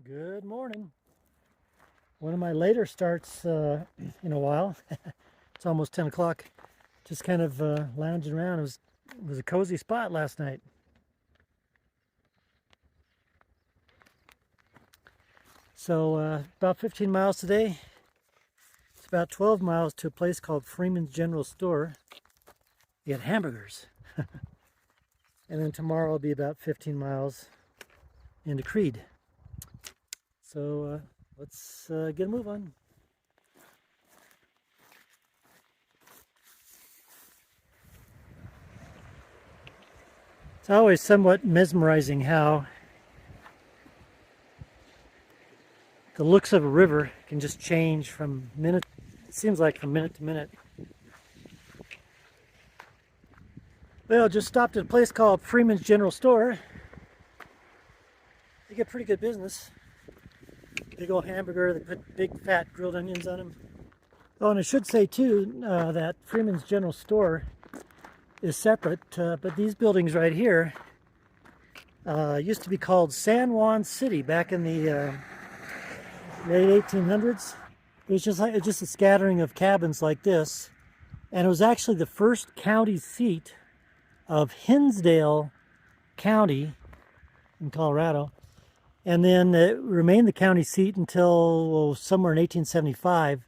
Good morning. One of my later starts in a while. It's almost 10 o'clock. Just kind of lounging around. It was a cozy spot last night. So about 15 miles today. It's about 12 miles to a place called Freeman's General Store. You get hamburgers. And then tomorrow will be about 15 miles into Creed. So let's get a move on. It's always somewhat mesmerizing how the looks of a river can just change from minute, it seems like from minute to minute. Well, just stopped at a place called Freeman's General Store. They get pretty good business. Big old hamburger, they put big fat grilled onions on them. Oh, and I should say too that Freeman's General Store is separate, but these buildings right here used to be called San Juan City back in the late 1800s. It was just a scattering of cabins like this, and it was actually the first county seat of Hinsdale County in Colorado, and then it remained the county seat until somewhere in 1875.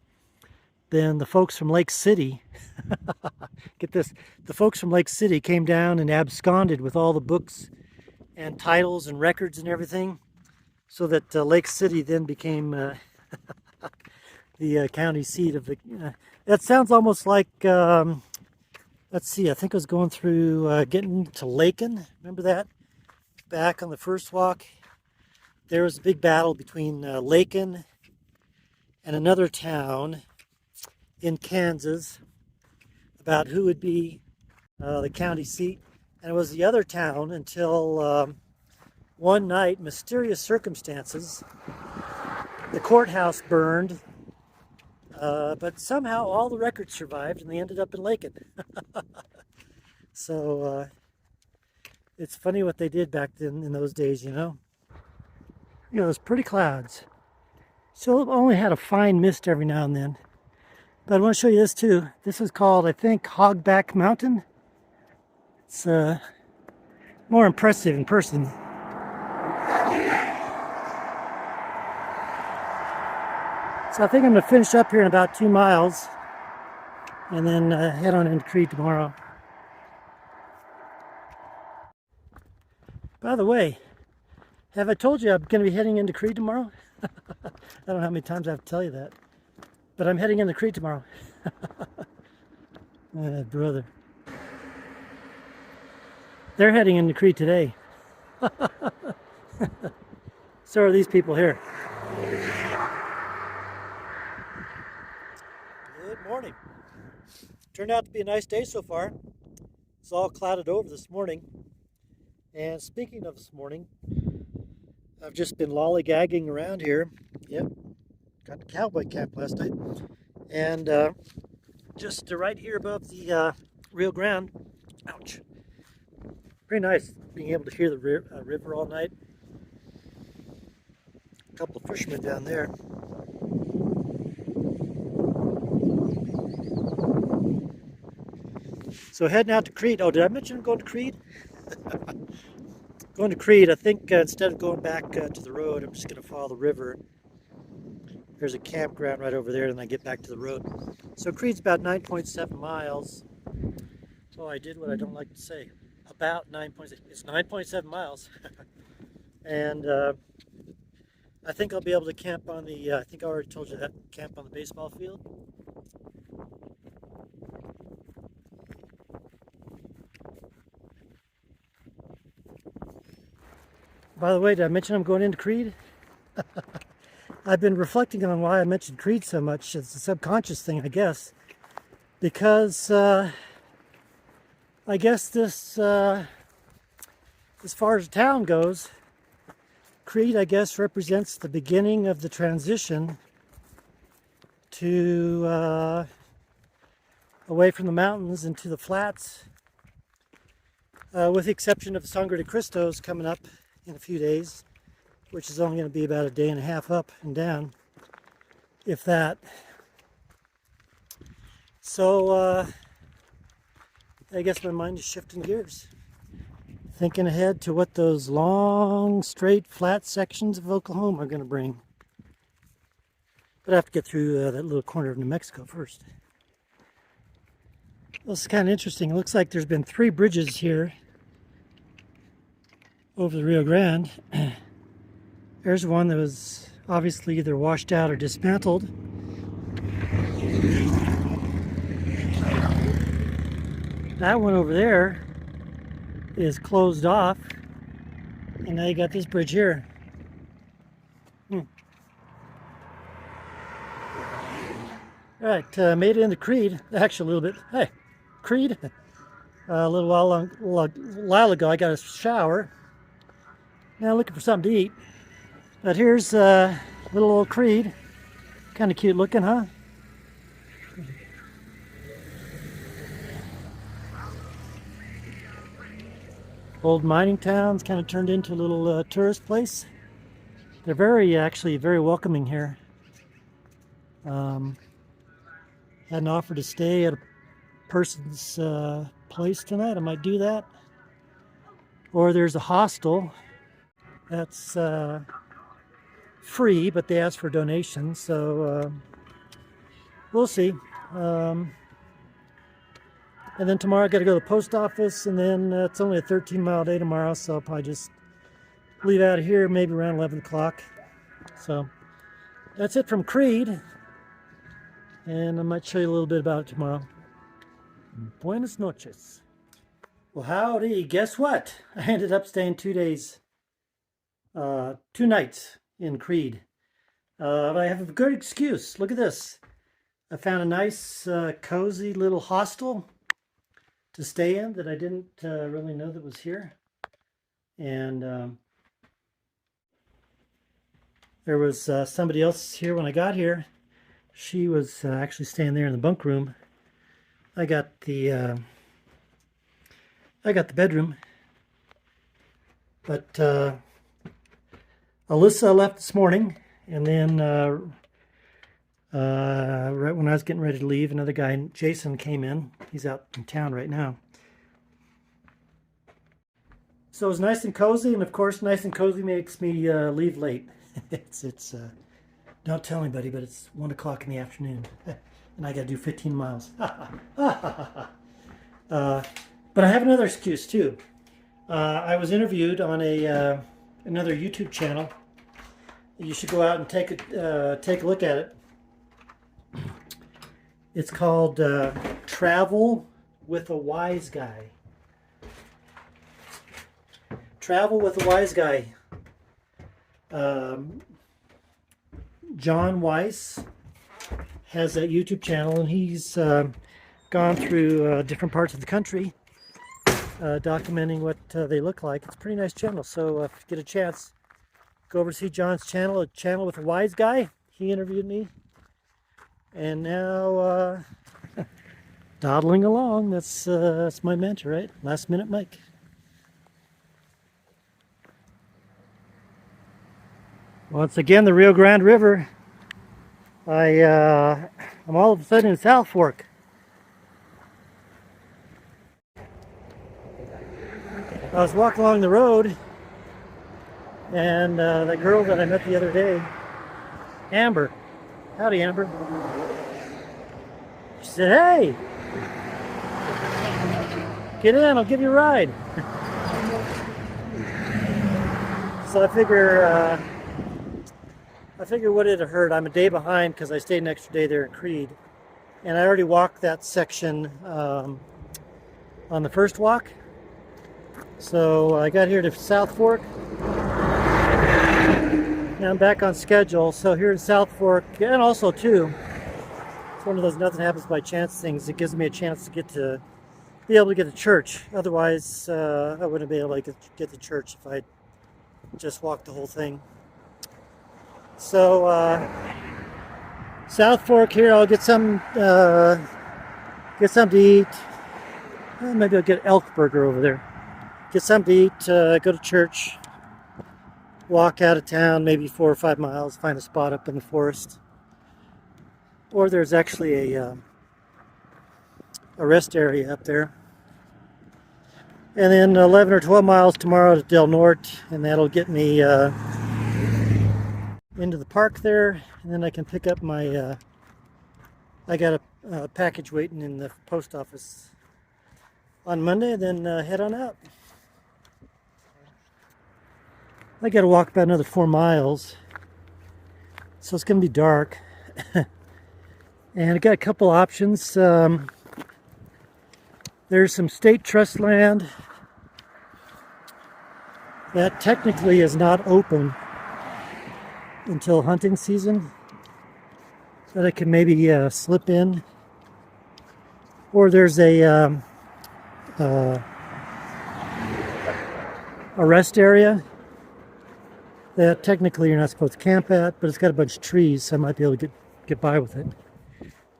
Then the folks from Lake City, get this, the folks from Lake City came down and absconded with all the books and titles and records and everything, so that Lake City then became the county seat of the... that sounds almost like, let's see, I think I was going through getting to Lakin. Remember that? Back on the first walk, there was a big battle between Lakin and another town in Kansas about who would be the county seat. And it was the other town until one night, mysterious circumstances, the courthouse burned, but somehow all the records survived and they ended up in Lakin. So it's funny what they did back then in those days, you know. You know, those pretty clouds. Still only had a fine mist every now and then. But I want to show you this too. This is called, I think, Hogback Mountain. It's more impressive in person. So I think I'm going to finish up here in about 2 miles and then head on into Creed tomorrow. By the way, have I told you I'm going to be heading into Creed tomorrow? I don't know how many times I have to tell you that. But I'm heading into Creed tomorrow. Brother. They're heading into Creed today. So are these people here. Good morning. Turned out to be a nice day so far. It's all clouded over this morning. And speaking of this morning, I've just been lollygagging around here. Yep. Got the cowboy cap last night, and just right here above the Rio Grande. Ouch! Pretty nice being able to hear the river all night. A couple of fishermen down there. So heading out to Creed. Oh, did I mention I'm going to Creed? Going to Creed. I think instead of going back to the road, I'm just going to follow the river. There's a campground right over there, and I get back to the road. So Creed's about 9.7 miles. So I did what I don't like to say. About 9.7. It's 9.7 miles. And I think I'll be able to camp on the, I think I already told you that, camp on the baseball field. By the way, did I mention I'm going into Creed? I've been reflecting on why I mentioned Creed so much. It's a subconscious thing, I guess. Because I guess this, as far as the town goes, Creed, I guess, represents the beginning of the transition to away from the mountains into the flats, with the exception of Sangre de Cristos coming up in a few days, which is only going to be about a day and a half up and down, if that. So I guess my mind is shifting gears, thinking ahead to what those long, straight, flat sections of Oklahoma are going to bring. But I have to get through that little corner of New Mexico first. This is kind of interesting. It looks like there's been 3 bridges here over the Rio Grande. There's one that was obviously either washed out or dismantled. That one over there is closed off, and now you got this bridge here. All right, made it into Creed. Actually, a little bit. Hey, Creed. A little while ago, I got a shower. Now looking for something to eat. But here's little old Creed. Kind of cute looking, huh? Old mining towns kind of turned into a little tourist place. They're actually very welcoming here. Had an offer to stay at a person's place tonight. I might do that. Or there's a hostel that's free, but they ask for donations, so we'll see. And then tomorrow I got to go to the post office, and then it's only a 13-mile day tomorrow, so I'll probably just leave out of here maybe around 11 o'clock. So that's it from Creed, and I might show you a little bit about it tomorrow. Buenas noches. Well, howdy. Guess what? I ended up staying 2 days, 2 nights in Creed. I have a good excuse. Look at this. I found a nice, cozy little hostel to stay in that I didn't really know that was here. And there was somebody else here when I got here. She was actually staying there in the bunk room. I got the bedroom, but Alyssa left this morning, and then right when I was getting ready to leave, another guy, Jason, came in. He's out in town right now. So it was nice and cozy, and of course, nice and cozy makes me leave late. It's don't tell anybody, but it's 1 o'clock in the afternoon, and I got to do 15 miles. But I have another excuse too. I was interviewed on another YouTube channel. You should go out and take a look at it. It's called Travel with a Wise Guy. Travel with a Wise Guy. John Weiss has a YouTube channel, and he's gone through different parts of the country, documenting what they look like. It's a pretty nice channel, so if you get a chance, go over to see John's channel, A Channel with a Wise Guy. He interviewed me. And now, dawdling along, that's my mentor, right? Last minute Mike. Once again, the Rio Grande River. I'm all of a sudden in South Fork. I was walking along the road, and the girl that I met the other day, Amber. Howdy, Amber. She said, "Hey, get in, I'll give you a ride." So I figure what it had hurt. I'm a day behind because I stayed an extra day there in Creed. And I already walked that section on the first walk. So I got here to South Fork. Now I'm back on schedule. So here in South Fork, and also too, it's one of those nothing happens by chance things. It gives me a chance to be able to get to church. Otherwise, I wouldn't be able to get to church if I just walked the whole thing. So South Fork here, I'll get something to eat. Maybe I'll get elk burger over there. Get something to eat, go to church. walk out of town, maybe 4 or 5 miles, find a spot up in the forest. Or there's actually a rest area up there. And then 11 or 12 miles tomorrow to Del Norte, and that'll get me into the park there. And then I can pick up my, I got a package waiting in the post office on Monday, and then head on out. I got to walk about another 4 miles, so it's going to be dark. And I got a couple options. There's some state trust land that technically is not open until hunting season, that I can maybe slip in. Or there's a rest area that technically you're not supposed to camp at, but it's got a bunch of trees, so I might be able to get by with it.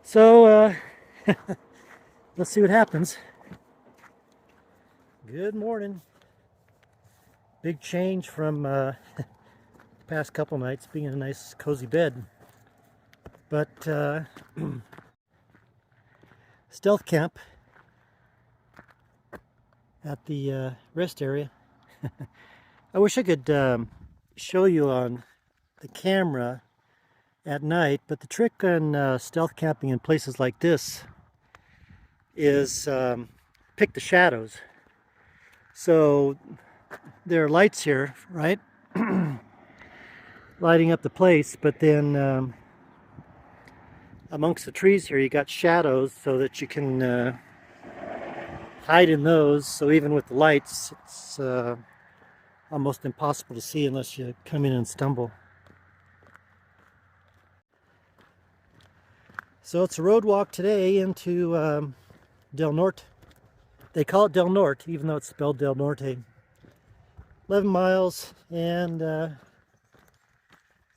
So let's see what happens. Good morning. Big change from the past couple nights, being in a nice cozy bed. But stealth camp at the rest area. I wish I could show you on the camera at night, but the trick on stealth camping in places like this is pick the shadows. So there are lights here, right? Lighting up the place, but then amongst the trees here you got shadows so that you can hide in those. So even with the lights, it's almost impossible to see unless you come in and stumble. So it's a road walk today into Del Norte. They call it Del Norte, even though it's spelled Del Norte. 11 miles, and I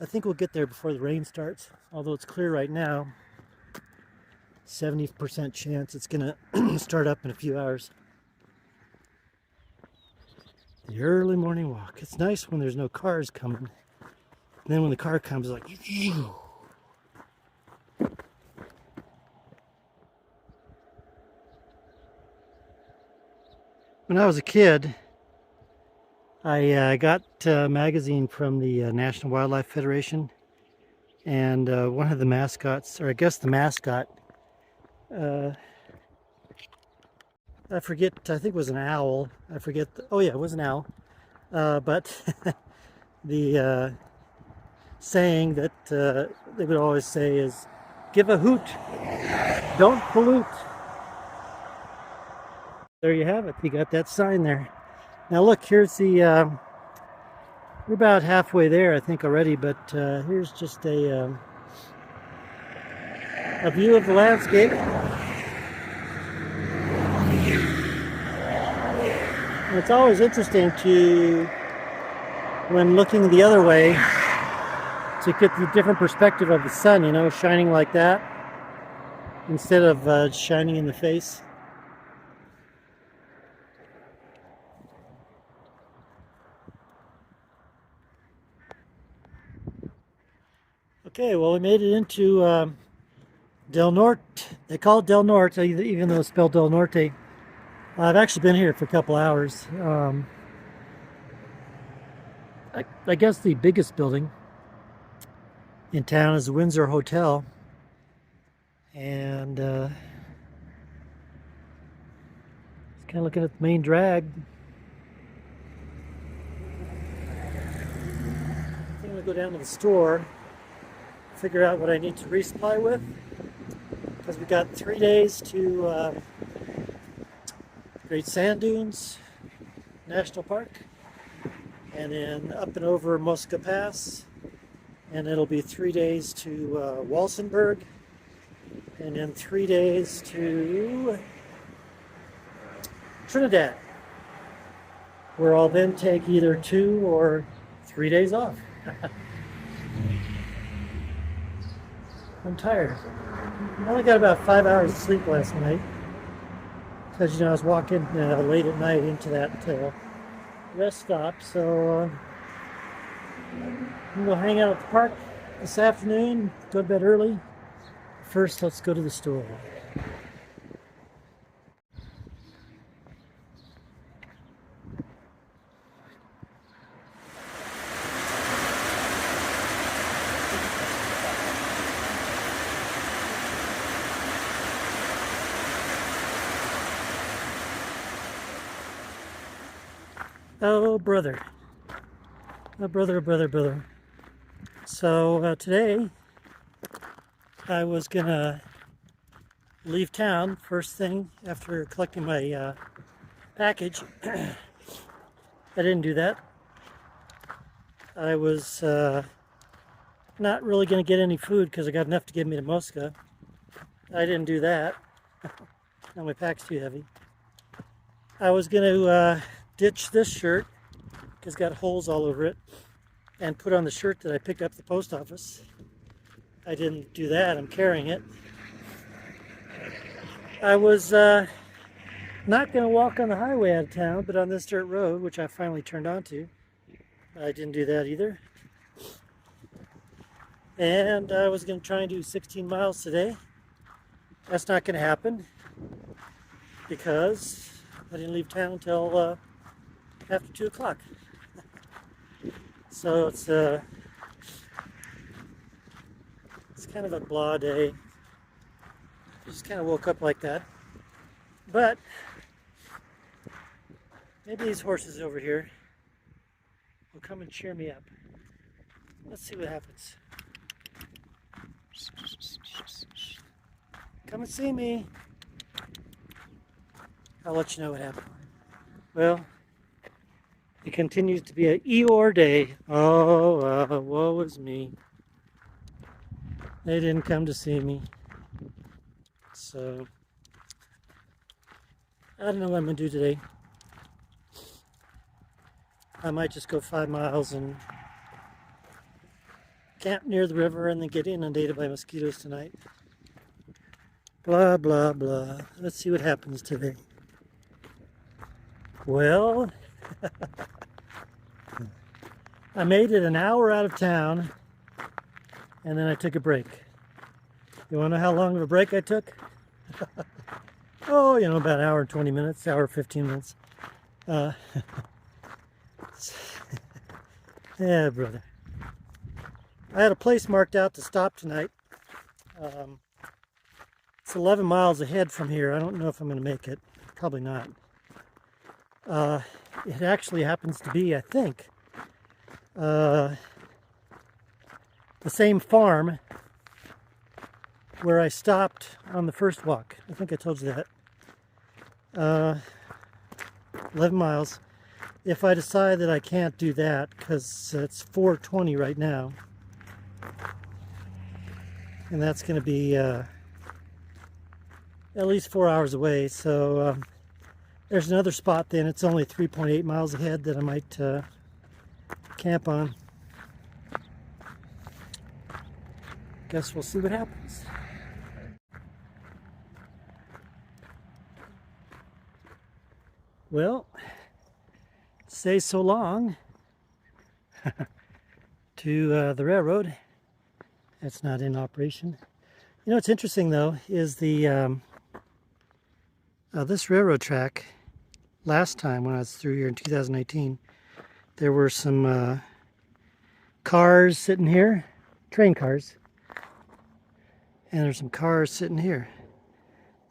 think we'll get there before the rain starts, although it's clear right now. 70% chance it's gonna start up in a few hours. The early morning walk. It's nice when there's no cars coming. And then when the car comes, it's like, phew. When I was a kid, I got a magazine from the National Wildlife Federation, and one of the mascots, or I guess the mascot, I forget, I think it was an owl. I forget, oh yeah, it was an owl. But the saying that they would always say is, give a hoot, don't pollute. There you have it. You got that sign there. Now look, here's the, we're about halfway there, I think, already, but here's just a view of the landscape. And it's always interesting to, when looking the other way, to get the different perspective of the sun, you know, shining like that, instead of shining in the face. Okay, well, we made it into Del Norte. They call it Del Norte, even though it's spelled Del Norte. I've actually been here for a couple hours. I guess the biggest building in town is the Windsor Hotel. And kind of looking at the main drag. I'm going to go down to the store, figure out what I need to resupply with, because we got 3 days to Great Sand Dunes National Park, and then up and over Mosca Pass, and it'll be 3 days to Walsenburg, and then 3 days to Trinidad, where I'll then take either 2 or 3 days off. I'm tired. I only got about 5 hours of sleep last night, because, you know, I was walking late at night into that rest stop, so I'm gonna hang out at the park this afternoon, go to bed early. First, let's go to the store. Oh, brother. Oh, brother, oh, brother, brother. So today, I was gonna leave town first thing after collecting my package. I didn't do that. I was not really gonna get any food because I got enough to get me to Moscow. I didn't do that. Now my pack's too heavy. I was gonna ditch this shirt because it's got holes all over it and put on the shirt that I picked up at the post office. I didn't do that. I'm carrying it. I was not going to walk on the highway out of town, but on this dirt road, which I finally turned onto. I didn't do that either. And I was going to try and do 16 miles today. That's not going to happen because I didn't leave town until after 2 o'clock. So it's kind of a blah day. Just kind of woke up like that. But maybe these horses over here will come and cheer me up. Let's see what happens. Come and see me. I'll let you know what happened. Well, it continues to be an Eeyore day. Oh, woe is me. They didn't come to see me. So, I don't know what I'm going to do today. I might just go 5 miles and camp near the river and then get inundated by mosquitoes tonight. Blah, blah, blah. Let's see what happens today. Well, I made it an hour out of town and then I took a break. You want to know how long of a break I took? Oh, about an hour and 20 minutes, hour 15 minutes. Yeah, brother. I had a place marked out to stop tonight. It's 11 miles ahead from here. I don't know if I'm going to make it. Probably not. It actually happens to be, I think, the same farm where I stopped on the first walk. I think I told you that. 11 miles. If I decide that I can't do that, because it's 4:20 right now, and that's going to be at least 4 hours away, so there's another spot then. It's only 3.8 miles ahead that I might camp on. Guess we'll see what happens. Well, say so long to the railroad. That's not in operation. What's interesting though is the this railroad track. Last time when I was through here in 2018, there were some cars sitting here, train cars, and there's some cars sitting here.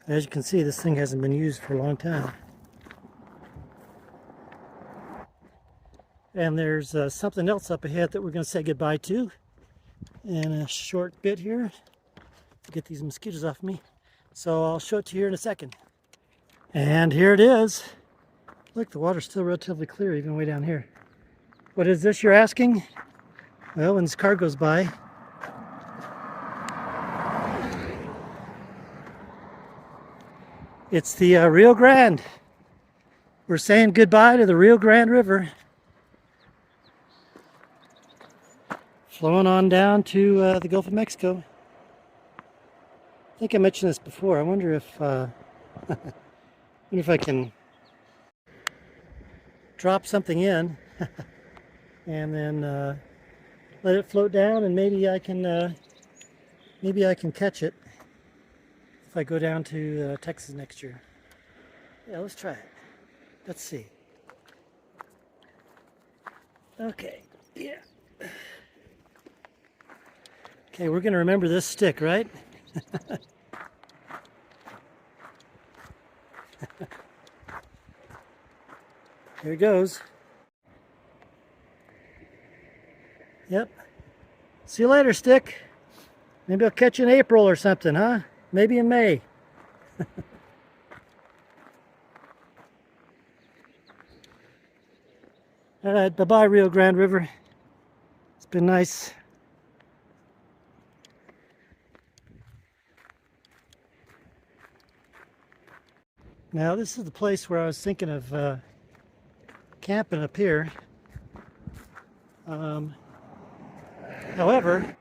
As you can see, this thing hasn't been used for a long time. And there's something else up ahead that we're going to say goodbye to in a short bit here to get these mosquitoes off me. So I'll show it to you here in a second. And here it is. Look, the water's still relatively clear even way down here. What is this, you're asking? Well, when this car goes by, it's the Rio Grande. We're saying goodbye to the Rio Grande River. Flowing on down to the Gulf of Mexico. I think I mentioned this before. I wonder if I can drop something in and then let it float down, and maybe I can catch it if I go down to Texas next year. Yeah, let's try it. Let's see. Okay, yeah. Okay, we're going to remember this stick, right? Here it goes. Yep. See you later, stick. Maybe I'll catch you in April or something, huh? Maybe in May. All right, bye-bye, Rio Grande River. It's been nice. Now, this is the place where I was thinking of camping up here. However,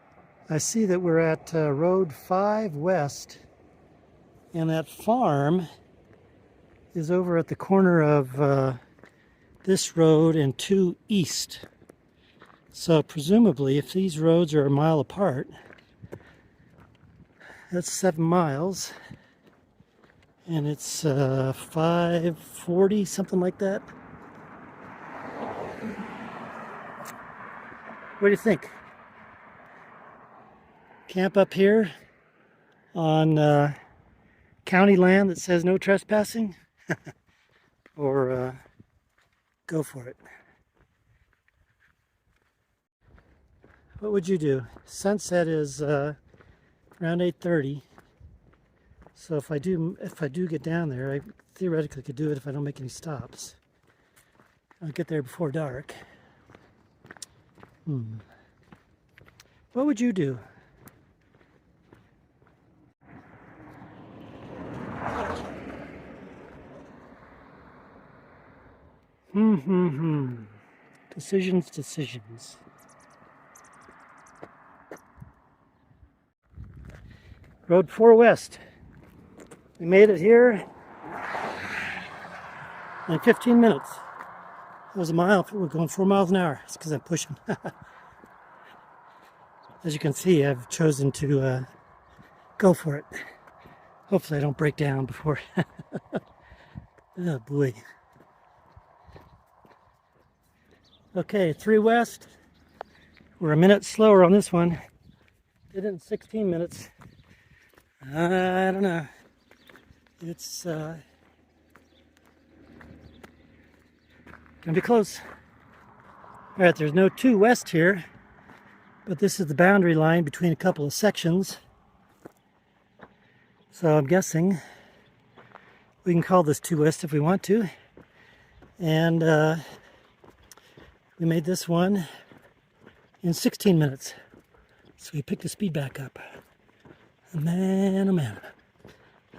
I see that we're at Road 5 West, and that farm is over at the corner of this road and 2 East. So presumably, if these roads are a mile apart, that's 7 miles, and it's 540, something like that. What do you think? Camp up here on county land that says no trespassing? Or go for it? What would you do? Sunset is around 8:30. So if I do get down there, I theoretically could do it if I don't make any stops. I'll get there before dark. What would you do? Decisions. Road 4 West. We made it here in 15 minutes. It was a mile. We're going 4 miles an hour. It's because I'm pushing. As you can see, I've chosen to go for it. Hopefully I don't break down before. Oh boy. Okay, 3 West. We're a minute slower on this one. Did it in 16 minutes. I don't know. It's gonna be close. All right, there's no 2 West here, but this is the boundary line between a couple of sections. So I'm guessing we can call this 2 West if we want to. And we made this one in 16 minutes. So we picked the speed back up. And man, oh man.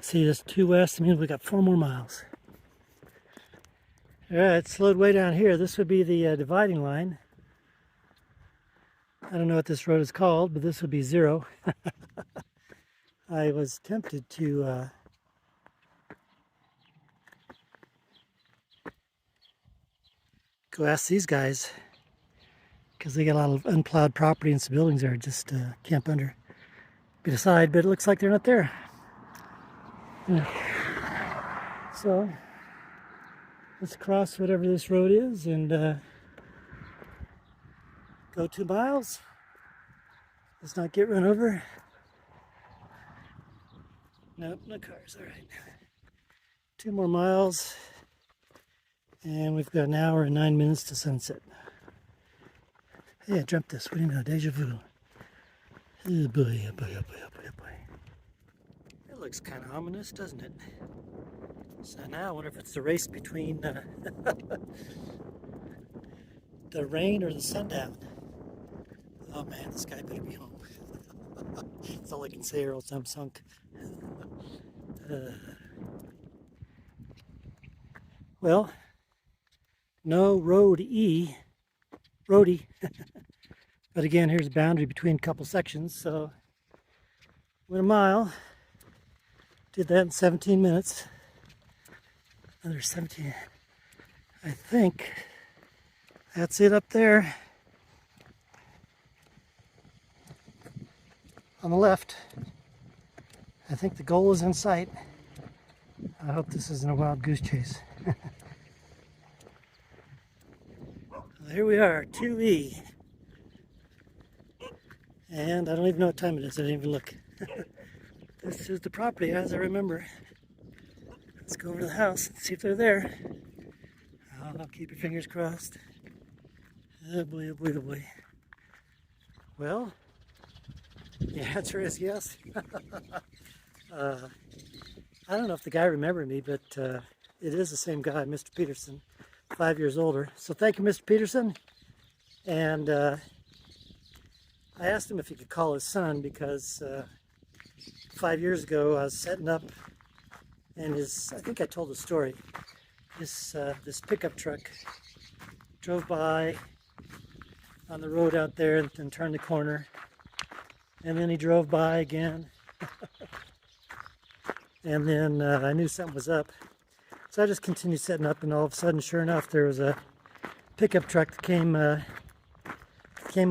See, this 2 West means we got 4 more miles. All right, slowed way down here. This would be the dividing line. I don't know what this road is called, but this would be 0. I was tempted to go ask these guys, because they got a lot of unplowed property and some buildings there, just camp under. Be decide, but it looks like they're not there. Yeah. So let's cross whatever this road is and go 2 miles. Let's not get run over. Nope, no cars. All right. 2 more miles, and we've got an hour and 9 minutes to sunset. Hey, I dreamt this. What do you know? Deja vu. Oh boy, oh boy, oh boy, oh boy, oh boy. It looks kind of ominous, doesn't it? So now I wonder if it's the race between the rain or the sundown. Oh man, this guy better be home. That's all I can say, or else I'm sunk. Well, no roadie. But again, here's a boundary between a couple sections, so went a mile. Did that in 17 minutes. Another 17. I think that's it up there. on the left. I think the goal is in sight. I hope this isn't a wild goose chase. Well, here we are, 2E. And I don't even know what time it is. I didn't even look. This is the property as I remember. Let's go over to the house and see if they're there. Oh, keep your fingers crossed. Oh boy, oh boy, oh boy. Well, the answer is yes. I don't know if the guy remembered me, but it is the same guy, Mr. Peterson, 5 years older. So thank you, Mr. Peterson. And I asked him if he could call his son because 5 years ago I was setting up, and I think I told the story. This pickup truck drove by on the road out there and turned the corner, and then he drove by again. And then I knew something was up, so I just continued setting up, and all of a sudden, sure enough, there was a pickup truck that came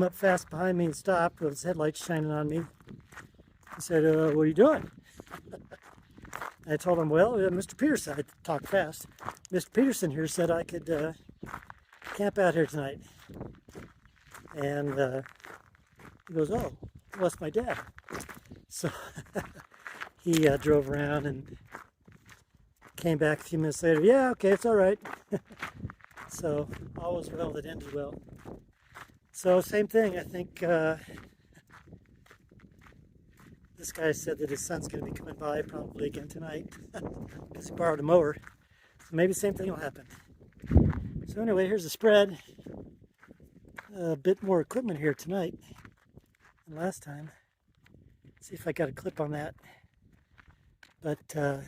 up fast behind me and stopped with its headlights shining on me. He said, what are you doing? I told him, well, Mr. Peterson, I talked fast. Mr. Peterson here said I could camp out here tonight. And he goes, oh, well, that's my dad. So he drove around and came back a few minutes later. Yeah, okay, it's all right. So all was well that ended well. So same thing, I think this guy said that his son's going to be coming by probably again tonight because he borrowed a mower. So maybe the same thing will happen. So anyway, here's the spread. A bit more equipment here tonight than last time. Let's see if I got a clip on that. But I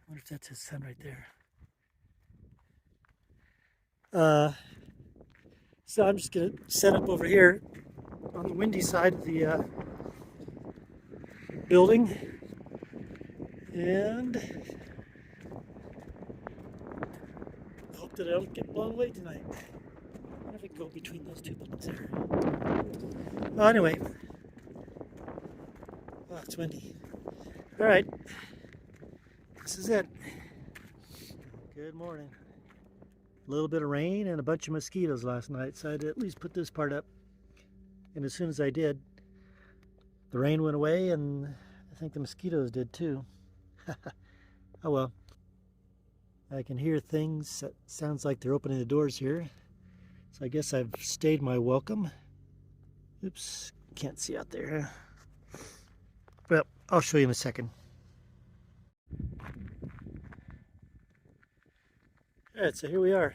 wonder if that's his son right there. So I'm just going to set up over here on the windy side of the building, and hope that I don't get blown away tonight. I wonder if I can go between those two buildings there. Well, anyway, oh, it's windy. All right, this is it. Good morning. A little bit of rain and a bunch of mosquitoes last night, so I had to at least put this part up. And as soon as I did, the rain went away, and I think the mosquitoes did too. Oh well. I can hear things. It sounds like they're opening the doors here. So I guess I've stayed my welcome. Oops, can't see out there. Well, I'll show you in a second. Alright, so here we are.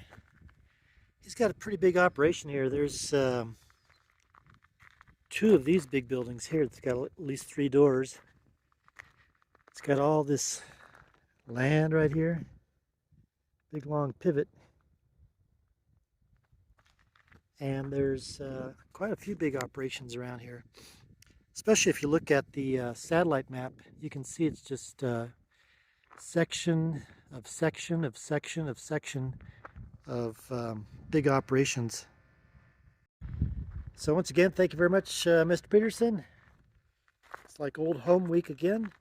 He's got a pretty big operation here. There's two of these big buildings here. It's got at least 3 doors. It's got all this land right here. Big long pivot. And there's quite a few big operations around here. Especially if you look at the satellite map, you can see it's just section of section of section of section of big operations. So once again, thank you very much, Mr. Peterson. It's like old home week again,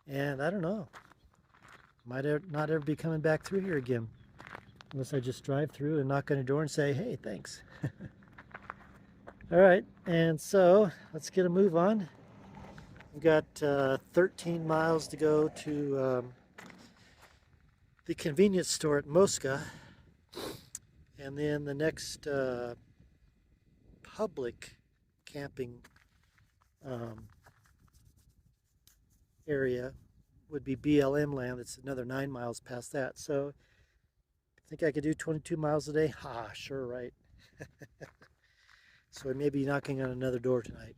and I don't know, might not ever be coming back through here again unless I just drive through and knock on your door and say, hey, thanks. All right, and so let's get a move on. We've got 13 miles to go to the convenience store at Mosca, and then the next public camping area would be BLM land. It's another 9 miles past that. So I think I could do 22 miles a day. Ha, sure, right. So I may be knocking on another door tonight.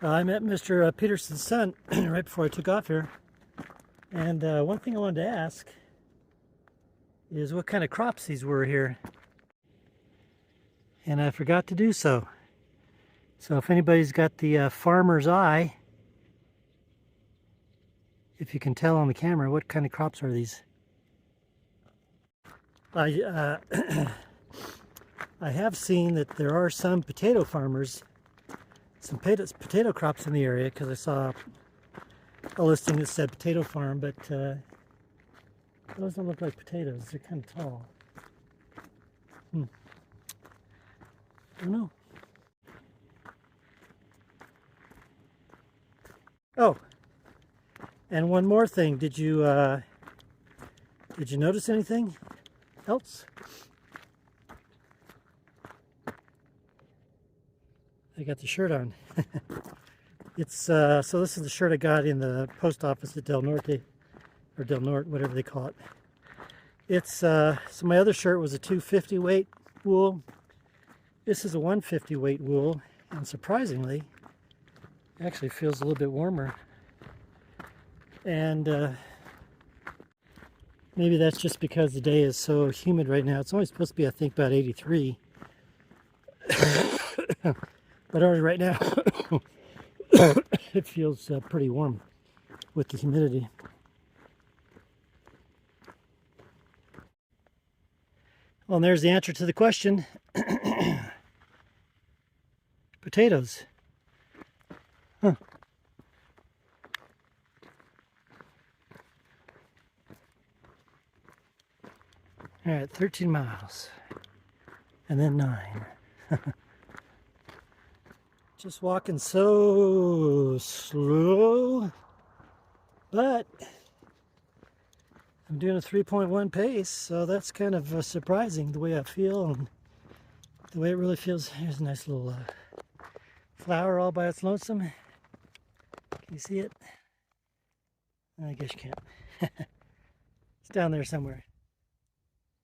I met Mr. Peterson's son right before I took off here. And one thing I wanted to ask is what kind of crops these were here. And I forgot to do so. So if anybody's got the farmer's eye, if you can tell on the camera, what kind of crops are these? I I have seen that there are some potato farmers, some potato crops in the area, because I saw a listing that said potato farm, but those don't look like potatoes. They're kind of tall. I don't know. Oh, and one more thing. Did you notice anything else? I got the shirt on. It's so this is the shirt I got in the post office at Del Norte, or Del Norte, whatever they call it. It's so my other shirt was a 250 weight wool. This is a 150 weight wool, and surprisingly, it actually feels a little bit warmer. And maybe that's just because the day is so humid right now. It's only supposed to be, I think, about 83. But already right now, it feels pretty warm with the humidity. Well, and there's the answer to the question. Potatoes. Huh. All right, 13 miles. And then 9. Just walking so slow, but I'm doing a 3.1 pace, so that's kind of surprising the way I feel and the way it really feels. Here's a nice little flower all by its lonesome. Can you see it? I guess you can't. It's down there somewhere.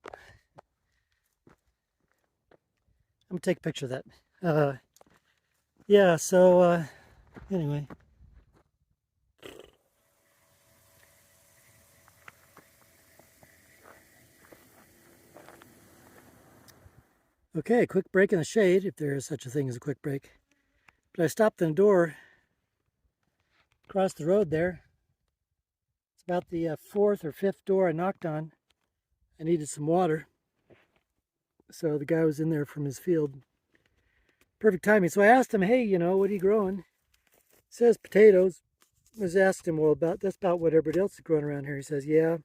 I'm gonna take a picture of that. Yeah, so anyway. Okay, quick break in the shade, if there is such a thing as a quick break. But I stopped in the door across the road there. It's about the 4th or 5th door I knocked on. I needed some water. So the guy was in there from his field. Perfect timing. So I asked him, hey, what are you growing? He says potatoes. I was asking him, well, that's about what everybody else is growing around here. He says, yeah.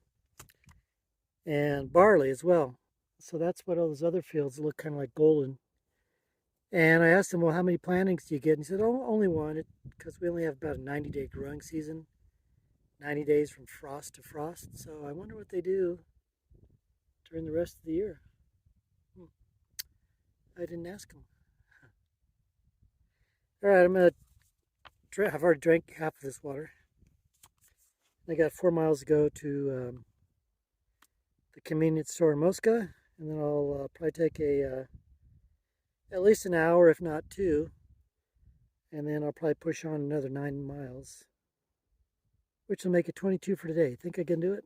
And barley as well. So that's what all those other fields look kind of like golden. And I asked him, well, how many plantings do you get? And he said, oh, only one, because we only have about a 90-day growing season. 90 days from frost to frost. So I wonder what they do during the rest of the year. I didn't ask him. All right, I've already drank half of this water. I got 4 miles to go to the convenience store in Mosca, and then I'll probably take at least an hour, if not 2, and then I'll probably push on another 9 miles, which will make it 22 for today. Think I can do it?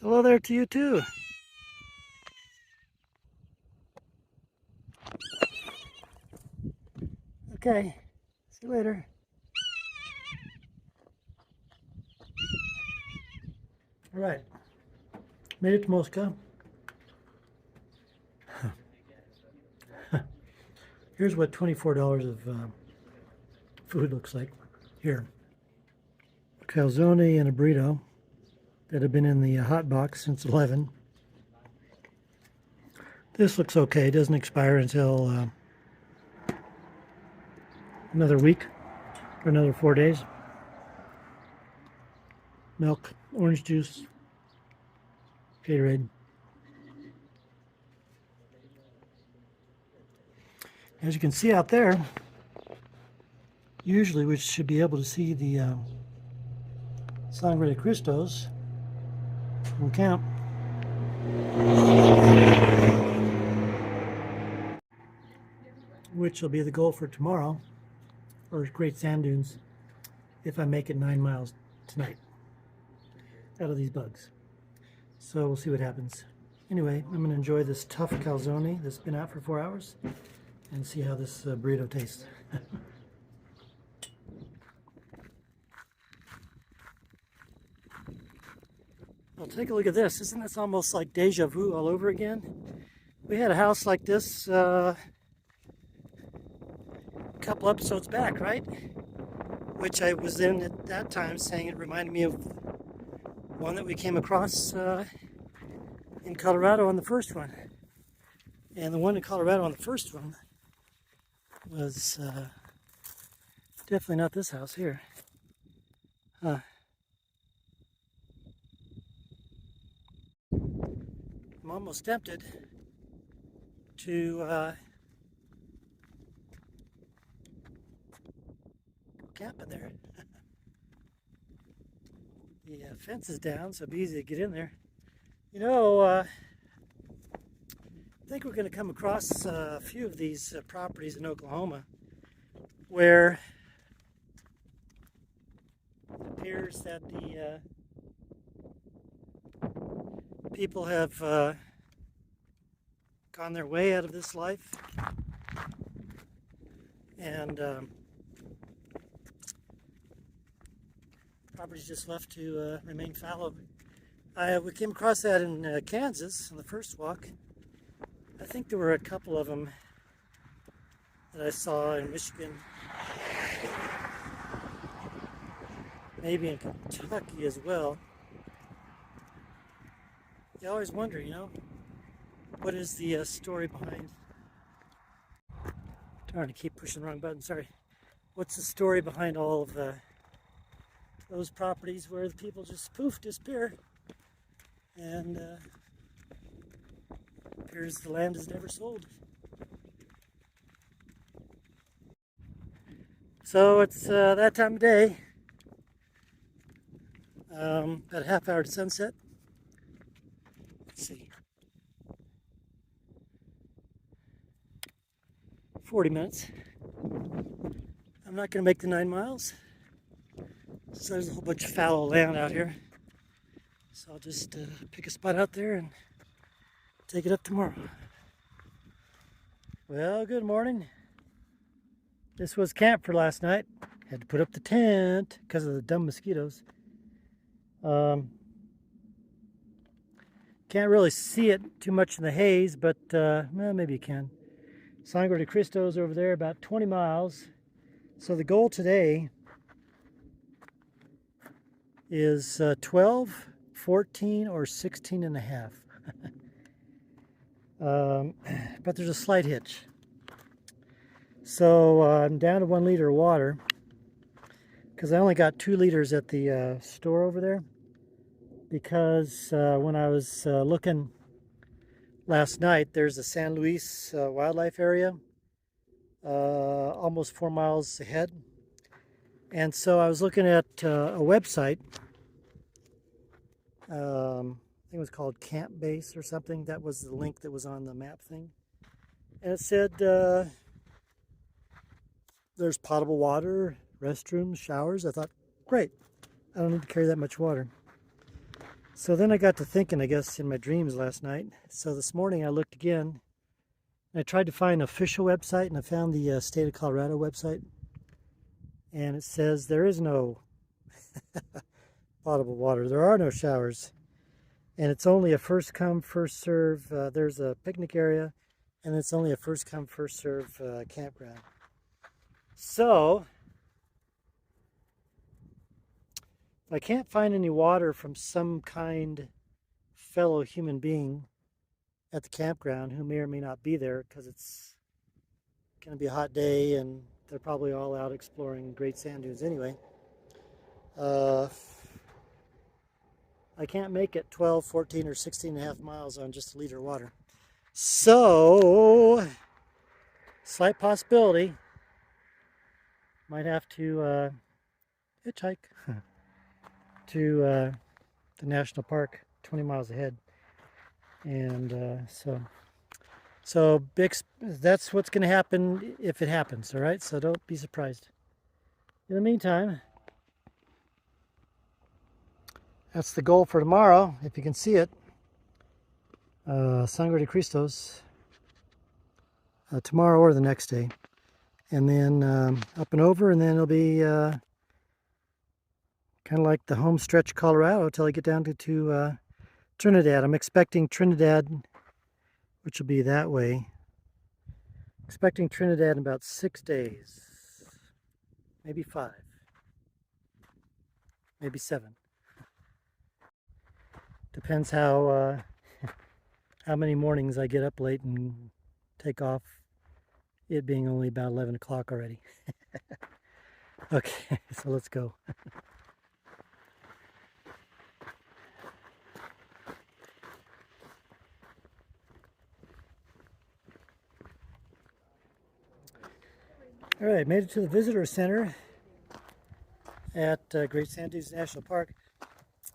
Hello there to you too. Okay, see you later. All right, made it to Moscow. Here's what $24 of food looks like here. Calzone and a burrito that have been in the hot box since 11. This looks okay. It doesn't expire until another week or another 4 days. Milk, orange juice, Gatorade. As you can see out there, usually we should be able to see the Sangre de Cristos from camp. Which will be the goal for tomorrow, or Great Sand Dunes, if I make it 9 miles tonight out of these bugs. So we'll see what happens. Anyway, I'm going to enjoy this tough calzone that's been out for 4 hours and see how this burrito tastes. Well, take a look at this. Isn't this almost like deja vu all over again? We had a house like this a couple episodes back, right? Which I was in at that time saying it reminded me of one that we came across in Colorado on the first one. And the one in Colorado on the first one was definitely not this house here. Huh. I'm almost tempted to camp in there. The fence is down, so it'll be easy to get in there. You know, I think we're going to come across a few of these properties in Oklahoma where it appears that the people have gone their way out of this life, and properties just left to remain fallow. We came across that in Kansas on the first walk. I think there were a couple of them that I saw in Michigan, maybe in Kentucky as well. You always wonder, you know, what is the story behind? Trying to keep pushing the wrong button, sorry. What's the story behind all of those properties where the people just poof, disappear, and appears the land is never sold. So it's that time of day, about a half hour to sunset. Let's see, 40 minutes. I'm not going to make the 9 miles. So there's a whole bunch of fallow land out here. So I'll just pick a spot out there and take it up tomorrow. Well, good morning. This was camp for last night. Had to put up the tent because of the dumb mosquitoes. Can't really see it too much in the haze, but well, maybe you can. Sangre de Cristos over there, about 20 miles. So the goal today is 12, 14, or 16 and a half. But there's a slight hitch. So I'm down to 1 liter of water because I only got 2 liters at the store over there, because when I was looking last night, there's a San Luis wildlife area almost 4 miles ahead. And so I was looking at a website, I think it was called Camp Base or something. That was the link that was on the map thing. And it said there's potable water, restrooms, showers. I thought, great, I don't need to carry that much water. So then I got to thinking, I guess, in my dreams last night. So this morning I looked again. I tried to find an official website, and I found the state of Colorado website. And it says there is no potable water. There are no showers. And it's only a first come, first serve. There's a picnic area, and it's only a first come, first serve campground. So if I can't find any water from some kind fellow human being at the campground who may or may not be there because it's going to be a hot day and they're probably all out exploring great sand dunes anyway, I can't make it 12, 14, or 16 and a half miles on just a liter of water. So, slight possibility, might have to hitchhike to the national park 20 miles ahead. And so that's what's going to happen if it happens, all right? So don't be surprised. In the meantime, that's the goal for tomorrow, if you can see it. Sangre de Cristos tomorrow or the next day. And then up and over, and then it'll be kind of like the home stretch Colorado till I get down to Trinidad. I'm expecting Trinidad, which will be that way. Expecting Trinidad in about 6 days, maybe 5, maybe 7. Depends how many mornings I get up late and take off, it being only about 11 o'clock already. Okay, so let's go. All right, made it to the visitor center at Great Sand Dunes National Park.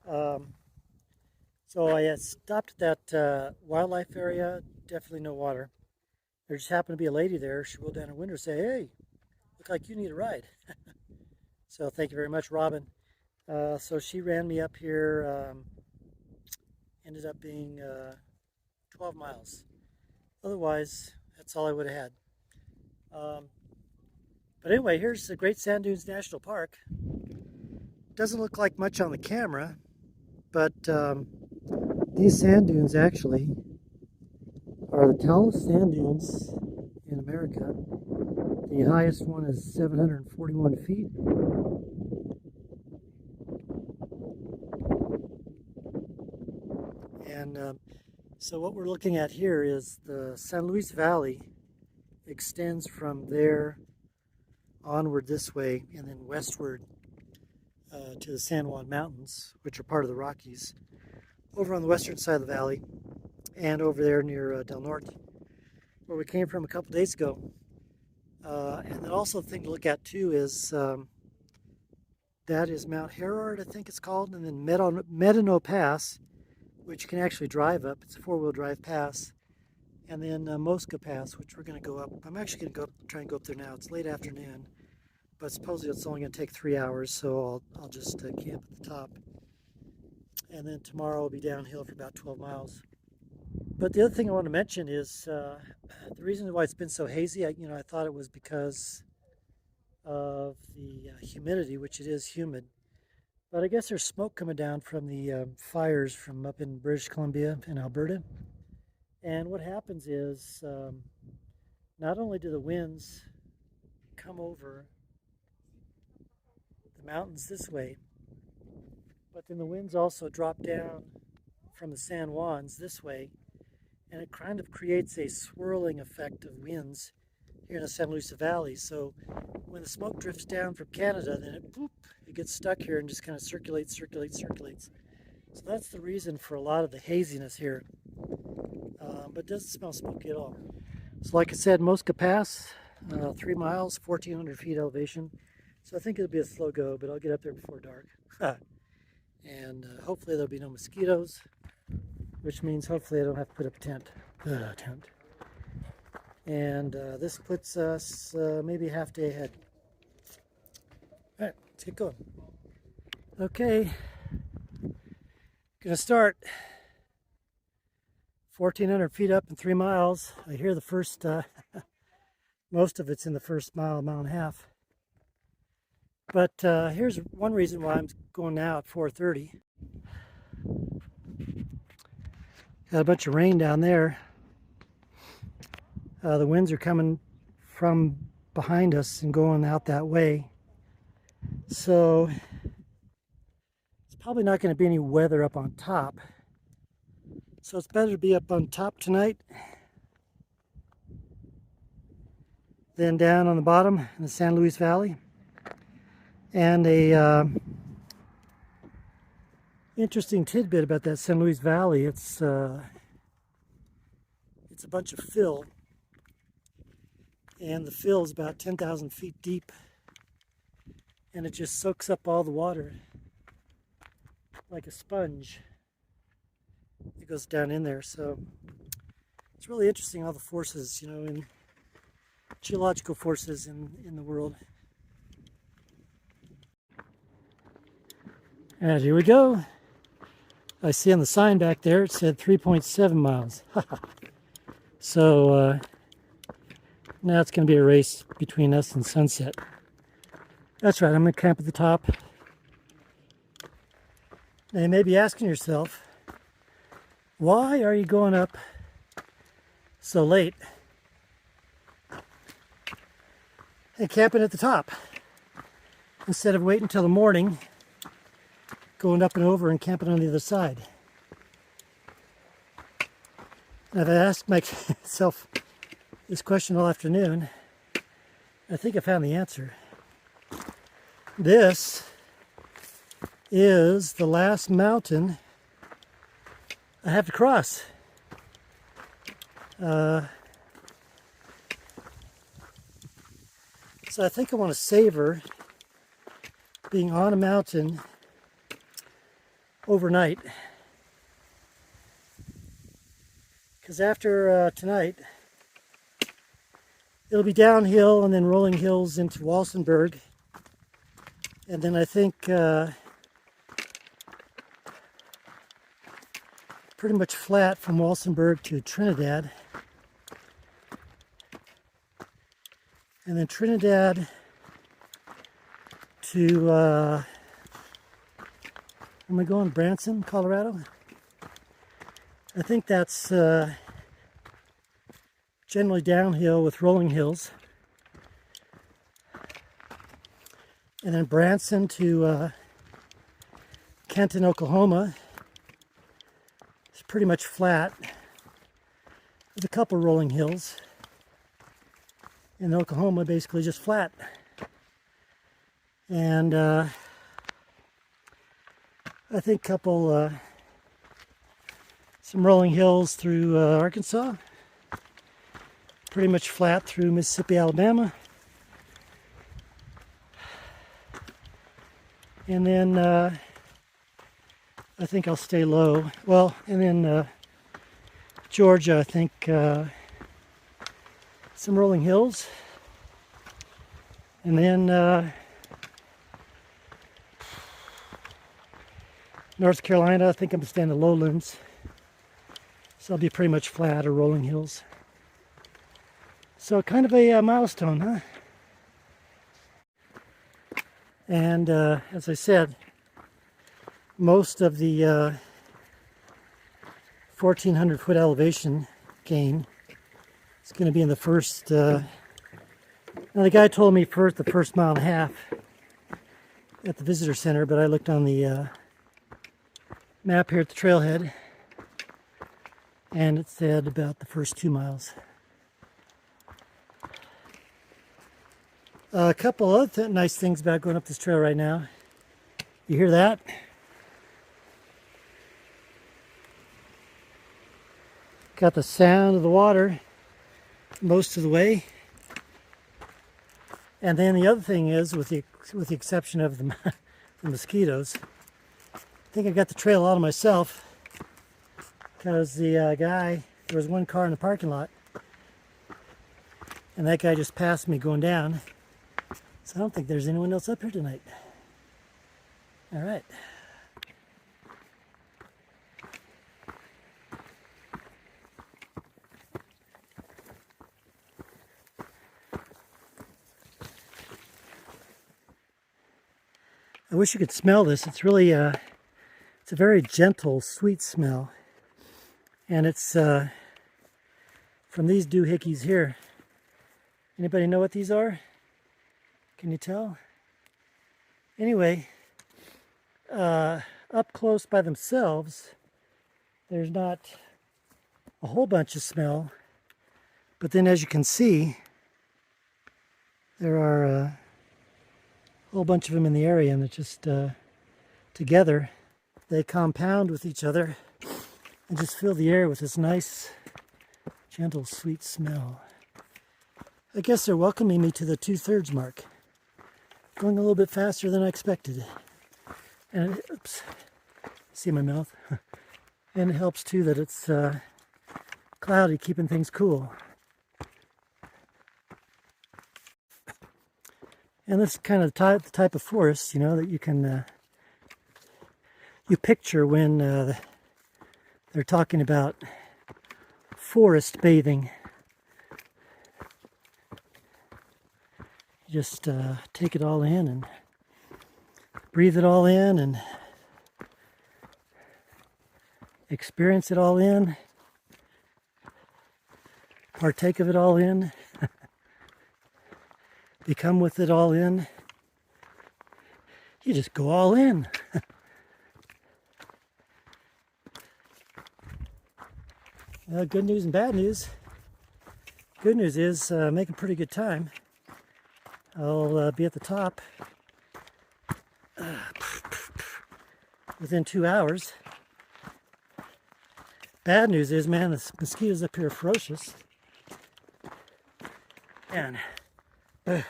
So I had stopped at that wildlife area, definitely no water. There just happened to be a lady there. She rolled down her window and said, "Hey, look like you need a ride." So thank you very much, Robin. So she ran me up here, ended up being 12 miles. Otherwise, that's all I would have had. But anyway, here's the Great Sand Dunes National Park. Doesn't look like much on the camera, but these sand dunes actually are the tallest sand dunes in America. The highest one is 741 feet. And so what we're looking at here is the San Luis Valley extends from there onward this way and then westward to the San Juan Mountains, which are part of the Rockies, over on the western side of the valley, and over there near Del Norte, where we came from a couple days ago. And then also the thing to look at too is that is Mount Herard, I think it's called, and then Medano Pass, which you can actually drive up. It's a 4-wheel drive pass. And then Mosca Pass, which we're going to go up. I'm actually going to try and go up there now. It's late afternoon, but supposedly it's only going to take 3 hours, so I'll just camp at the top. And then tomorrow I'll be downhill for about 12 miles. But the other thing I want to mention is the reason why it's been so hazy. I thought it was because of the humidity, which it is humid. But I guess there's smoke coming down from the fires from up in British Columbia and Alberta. And what happens is not only do the winds come over the mountains this way, but then the winds also drop down from the San Juans this way, and it kind of creates a swirling effect of winds here in the San Luis Valley. So when the smoke drifts down from Canada, then it gets stuck here and just kind of circulates. So that's the reason for a lot of the haziness here. But it doesn't smell smoky at all. So like I said, Mosca Pass, 3 miles, 1,400 feet elevation. So I think it'll be a slow go, but I'll get up there before dark. And hopefully there'll be no mosquitoes, which means hopefully I don't have to put up a tent. And this puts us maybe a half day ahead. All right, let's get going. Okay, gonna start 1,400 feet up in 3 miles. I hear the first, most of it's in the first mile and a half. But here's one reason why I'm going now at 4:30. Got a bunch of rain down there. The winds are coming from behind us and going out that way. So it's probably not going to be any weather up on top. So it's better to be up on top tonight than down on the bottom in the San Luis Valley. And a interesting tidbit about that San Luis Valley, it's a bunch of fill, and the fill is about 10,000 feet deep, and it just soaks up all the water like a sponge. It goes down in there. So it's really interesting, all the forces, in geological forces in the world. And here we go. I see on the sign back there it said 3.7 miles. So now it's going to be a race between us and Sunset. That's right, I'm going to camp at the top. Now you may be asking yourself, why are you going up so late and camping at the top instead of waiting until the morning, going up and over and camping on the other side? And I've asked myself this question all afternoon. I think I found the answer. This is the last mountain I have to cross. So I think I want to savor being on a mountain overnight. Because after tonight, it'll be downhill and then rolling hills into Walsenburg. And then I think pretty much flat from Walsenburg to Trinidad. And then Trinidad to, where am I going? Branson, Colorado? I think that's generally downhill with rolling hills. And then Branson to Kenton, Oklahoma. It's pretty much flat with a couple rolling hills. In Oklahoma, basically just flat. And I think couple some rolling hills through Arkansas. Pretty much flat through Mississippi, Alabama. And then I think I'll stay low. Well, and then Georgia, I think some rolling hills. And then North Carolina, I think I'm staying in the lowlands. So I'll be pretty much flat or rolling hills. So kind of a milestone, huh? And as I said, most of the 1,400 foot elevation gain is going to be in the first, now the guy told me first the first mile and a half at the visitor center, but I looked on the map here at the trailhead and it said about the first 2 miles. A couple other nice things about going up this trail right now. You hear that? Got the sound of the water most of the way. And then the other thing is, with the exception of the mosquitoes, I think I got the trail all to myself because the guy, there was one car in the parking lot and that guy just passed me going down. So I don't think there's anyone else up here tonight. All right. I wish you could smell this. It's really, it's a very gentle, sweet smell. And it's from these doohickeys here. Anybody know what these are? Can you tell? Anyway, up close by themselves, there's not a whole bunch of smell. But then as you can see, there are a whole bunch of them in the area, and it's just together they compound with each other and just fill the air with this nice, gentle, sweet smell. I guess they're welcoming me to the 2/3 mark. Going a little bit faster than I expected. And oops, see my mouth? And it helps too that it's cloudy, keeping things cool. And this is kind of the type of forest, you know, that you can you picture when they're talking about forest bathing. You just take it all in and breathe it all in and experience it all in, partake of it all in, become with it all in. You just go all in. Well, good news and bad news. Good news is making pretty good time. I'll be at the top within 2 hours. Bad news is, man, the mosquitoes up here are ferocious. And I'm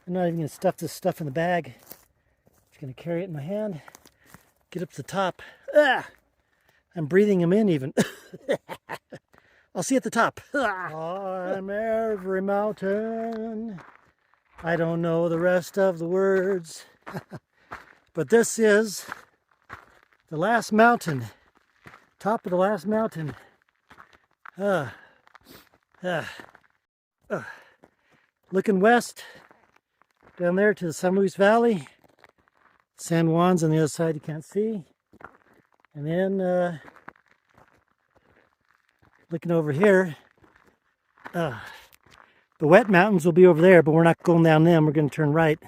not even going to stuff this stuff in the bag. Just going to carry it in my hand, get up to the top. I'm breathing them in even. I'll see you at the top. Climb every mountain. I don't know the rest of the words. But this is the last mountain. Top of the last mountain. Looking west, down there to the San Luis Valley. San Juan's on the other side, you can't see. And then looking over here, the wet mountains will be over there, but we're not going down them. We're going to turn right.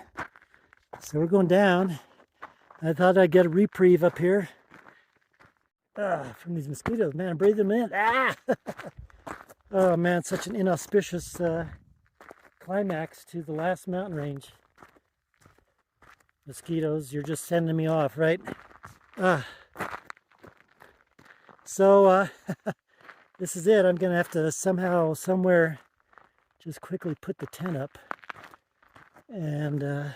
So we're going down. I thought I'd get a reprieve up here from these mosquitoes. Man, I'm breathing them in. Oh man, such an inauspicious climax to the last mountain range. Mosquitoes, you're just sending me off, right? So this is it. I'm gonna have to somehow, somewhere, just quickly put the tent up, and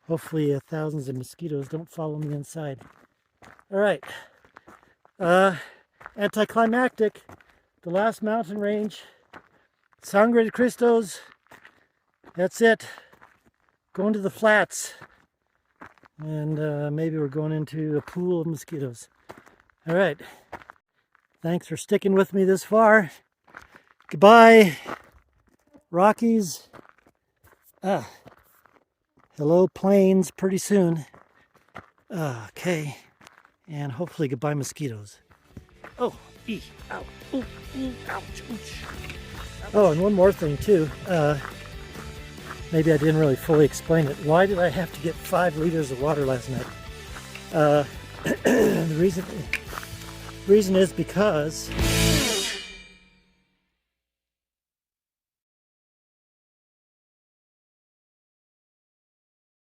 hopefully thousands of mosquitoes don't follow me inside. All right, anticlimactic, the last mountain range, Sangre de Cristos. That's it. Going to the flats, and maybe we're going into a pool of mosquitoes. All right. Thanks for sticking with me this far. Goodbye, Rockies. Hello, plains, pretty soon. Okay. And hopefully goodbye, mosquitoes. Oh, ow, ooh, ouch, ouch. Oh, and one more thing too. Maybe I didn't really fully explain it. Why did I have to get 5 liters of water last night? The reason is because